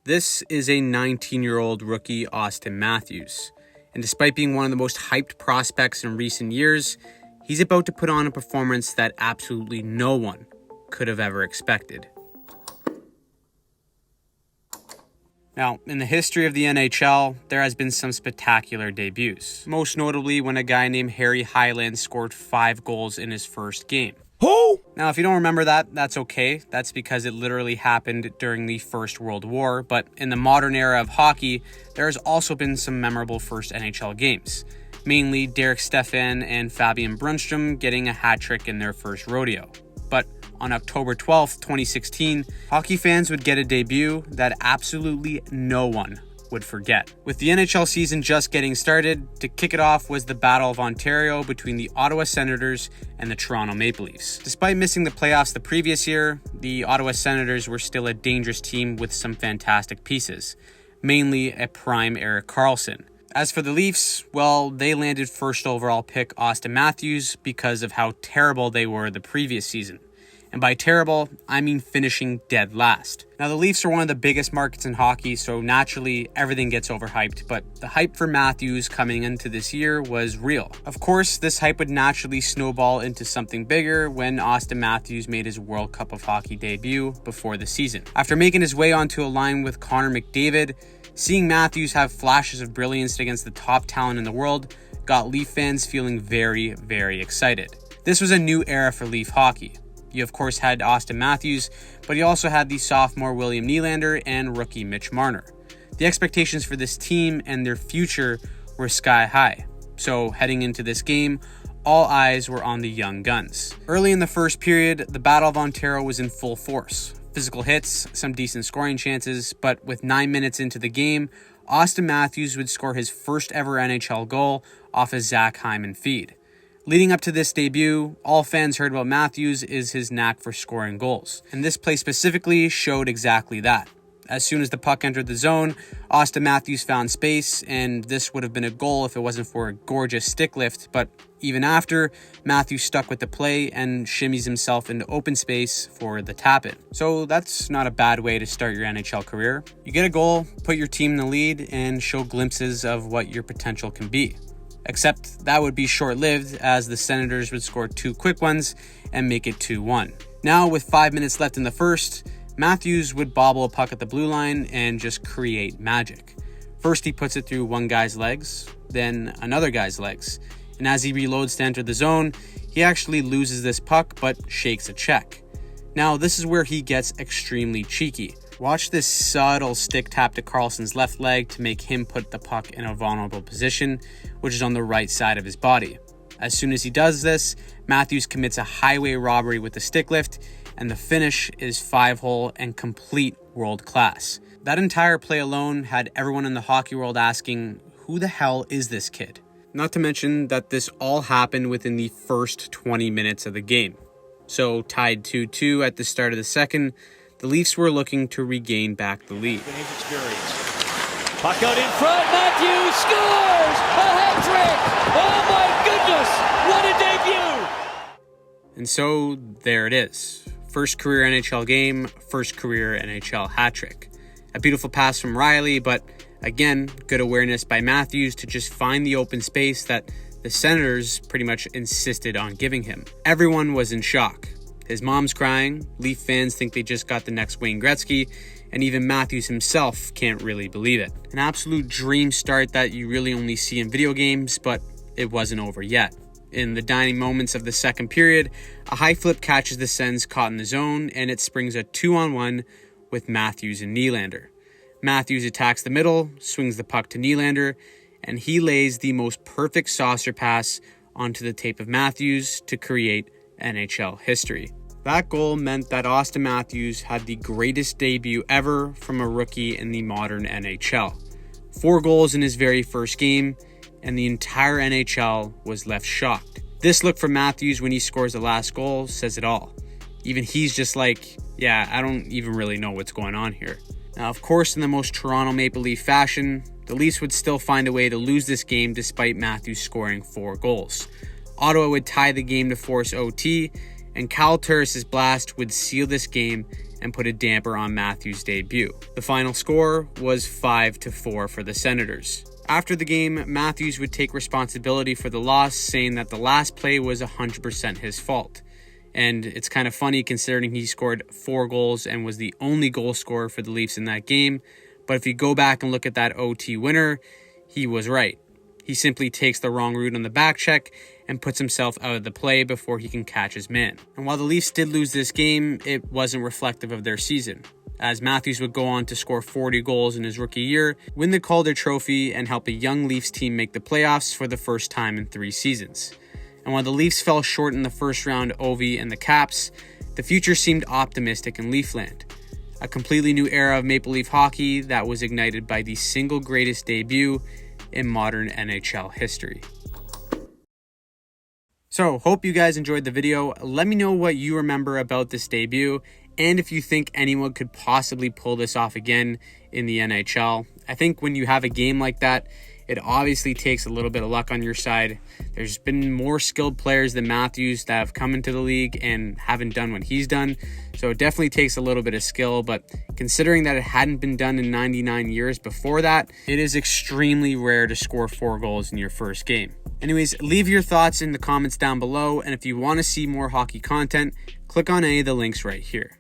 This is a 19-year-old rookie, Auston Matthews. And despite being one of the most hyped prospects in recent years, he's about to put on a performance that absolutely no one could have ever expected. Now, in the history of the NHL, there has been some spectacular debuts. Most notably when a guy named Harry Hyland scored 5 goals in his first game. Who? Now, if you don't remember that, that's okay. That's because it literally happened during the First World War. But in the modern era of hockey, there has also been some memorable first NHL games. Mainly Derek Stepan and Fabian Brunstrom getting a hat trick in their first rodeo. But on October 12th, 2016, hockey fans would get a debut that absolutely no one would forget. With the NHL season just getting started, to kick it off was the Battle of Ontario between the Ottawa Senators and the Toronto Maple Leafs. Despite missing the playoffs the previous year, the Ottawa Senators were still a dangerous team with some fantastic pieces, mainly a prime Erik Karlsson. As for the Leafs, well, they landed first overall pick Auston Matthews because of how terrible they were the previous season. And by terrible, I mean finishing dead last. Now, the Leafs are one of the biggest markets in hockey, so naturally everything gets overhyped, but the hype for Matthews coming into this year was real. Of course, this hype would naturally snowball into something bigger when Auston Matthews made his World Cup of Hockey debut before the season. After making his way onto a line with Connor McDavid, seeing Matthews have flashes of brilliance against the top talent in the world got Leaf fans feeling very, very excited. This was a new era for Leaf hockey. You, of course, had Auston Matthews, but you also had the sophomore William Nylander and rookie Mitch Marner. The expectations for this team and their future were sky high. So heading into this game, all eyes were on the young guns. Early in the first period, the Battle of Ontario was in full force. Physical hits, some decent scoring chances, but with 9 minutes into the game, Auston Matthews would score his first ever NHL goal off a Zach Hyman feed. Leading up to this debut, all fans heard about Matthews is his knack for scoring goals. And this play specifically showed exactly that. As soon as the puck entered the zone, Auston Matthews found space, and this would have been a goal if it wasn't for a gorgeous stick lift. But even after, Matthews stuck with the play and shimmies himself into open space for the tap-in. So that's not a bad way to start your NHL career. You get a goal, put your team in the lead, and show glimpses of what your potential can be. Except that would be short-lived, as the Senators would score 2 quick ones and make it 2-1. Now, with 5 minutes left in the first, Matthews would bobble a puck at the blue line and just create magic. First, he puts it through one guy's legs, then another guy's legs. And as he reloads to enter the zone, he actually loses this puck but shakes a check. Now, this is where he gets extremely cheeky. Watch this subtle stick tap to Karlsson's left leg to make him put the puck in a vulnerable position, which is on the right side of his body. As soon as he does this, Matthews commits a highway robbery with the stick lift, and the finish is 5-hole and complete world class. That entire play alone had everyone in the hockey world asking, who the hell is this kid? Not to mention that this all happened within the first 20 minutes of the game. So tied 2-2 at the start of the second, the Leafs were looking to regain back the lead. Puck out in front, Matthews scores! A hat trick! Oh my goodness, what a debut! And so there it is. First career NHL game, first career NHL hat trick. A beautiful pass from Riley, but again, good awareness by Matthews to just find the open space that the Senators pretty much insisted on giving him. Everyone was in shock. His mom's crying, Leaf fans think they just got the next Wayne Gretzky, and even Matthews himself can't really believe it. An absolute dream start that you really only see in video games, but it wasn't over yet. In the dying moments of the second period, a high flip catches the Sens caught in the zone, and it springs a 2-on-1 with Matthews and Nylander. Matthews attacks the middle, swings the puck to Nylander, and he lays the most perfect saucer pass onto the tape of Matthews to create NHL history. That goal meant that Auston Matthews had the greatest debut ever from a rookie in the modern NHL. 4 goals in his very first game, and the entire NHL was left shocked. This look from Matthews when he scores the last goal says it all. Even he's just like, yeah, I don't even really know what's going on here. Now, of course, in the most Toronto Maple Leaf fashion, the Leafs would still find a way to lose this game despite Matthews scoring 4 goals. Ottawa would tie the game to force OT, and Kyle Turris' blast would seal this game and put a damper on Matthews' debut. The final score was 5-4 for the Senators. After the game, Matthews would take responsibility for the loss, saying that the last play was 100% his fault. And it's kind of funny considering he scored 4 goals and was the only goal scorer for the Leafs in that game. But if you go back and look at that OT winner, he was right. He simply takes the wrong route on the back check and puts himself out of the play before he can catch his man. And while the Leafs did lose this game, it wasn't reflective of their season, as Matthews would go on to score 40 goals in his rookie year, win the Calder Trophy, and help a young Leafs team make the playoffs for the first time in 3 seasons. And while the Leafs fell short in the first round Ovi and the Caps, the future seemed optimistic in Leafland. A completely new era of Maple Leaf hockey that was ignited by the single greatest debut in modern NHL history. So, hope you guys enjoyed the video. Let me know what you remember about this debut, and if you think anyone could possibly pull this off again in the NHL. I think when you have a game like that, it obviously takes a little bit of luck on your side. There's been more skilled players than Matthews that have come into the league and haven't done what he's done. So it definitely takes a little bit of skill, but considering that it hadn't been done in 99 years before that, it is extremely rare to score 4 goals in your first game. Anyways, leave your thoughts in the comments down below, and if you want to see more hockey content, click on any of the links right here.